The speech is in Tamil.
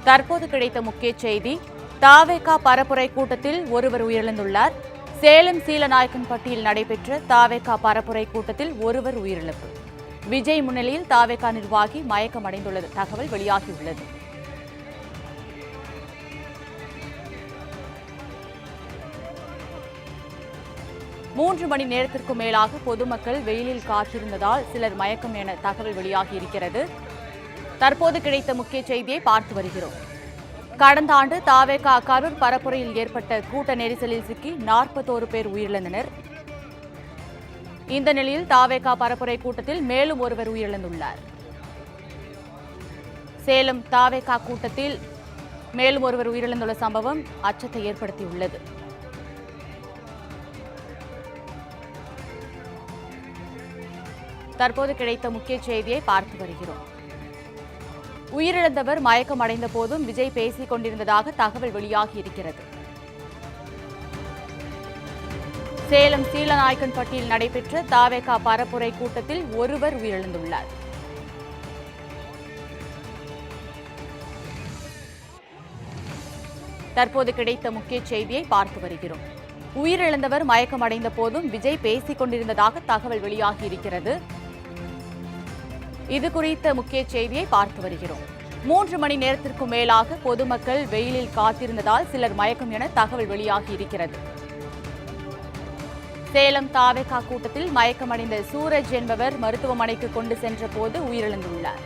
தற்போது கிடைத்த முக்கிய செய்தி, தாவேகா பரப்புரை கூட்டத்தில் ஒருவர் உயிரிழந்துள்ளார். சேலம் சீலநாயக்கன்பட்டியில் நடைபெற்ற தாவேகா பரப்புரை கூட்டத்தில் ஒருவர் உயிரிழப்பு. விஜய் முன்னிலையில் தாவேகா நிர்வாகி மயக்கமடைந்துள்ள தகவல் வெளியாகியுள்ளது. மூன்று மணி நேரத்திற்கு மேலாக பொதுமக்கள் வெயிலில் காத்திருந்ததால் சிலர் மயக்கம் என தகவல் வெளியாகியிருக்கிறது. தற்போது கிடைத்த முக்கிய செய்தியை பார்த்து வருகிறோம். கடந்த ஆண்டு தாவேகா கரூர் பரப்புரையில் ஏற்பட்ட கூட்ட நெரிசலில் சிக்கி 41 பேர் உயிரிழந்தனர். இந்த நிலையில் தாவேகா பரப்புரை கூட்டத்தில் மேலும் ஒருவர் உயிரிழந்துள்ளார். சேலம் தாவேகா கூட்டத்தில் மேலும் ஒருவர் உயிரிழந்துள்ள சம்பவம் அச்சத்தை ஏற்படுத்தியுள்ளது. தற்போது கிடைத்த முக்கிய செய்தியை பார்த்து வருகிறோம். உயிரிழந்தவர் மயக்கம் அடைந்த போதும் விஜய் பேசிக் கொண்டிருந்ததாக தகவல் வெளியாகியிருக்கிறது. சேலம் சீலநாயக்கன்பட்டியில் நடைபெற்ற தாவேகா பரப்புரை கூட்டத்தில் ஒருவர் உயிரிழந்துள்ளார். தற்போது கிடைத்த முக்கிய செய்தியை பார்த்து வருகிறோம். உயிரிழந்தவர் மயக்கம் அடைந்த போதும் விஜய் பேசிக் கொண்டிருந்ததாக தகவல் வெளியாகியிருக்கிறது. இது குறித்த முக்கிய செய்தியை பார்த்து வருகிறோம். 3 மணி நேரத்திற்கு மேலாக பொதுமக்கள் வெயிலில் காத்திருந்ததால் சிலர் மயக்கம் என தகவல் வெளியாகியிருக்கிறது. சேலம் தாவேகா கூட்டத்தில் மயக்கமடைந்த சூரஜ் என்பவர் மருத்துவமனைக்கு கொண்டு சென்ற போது உயிரிழந்துள்ளார்.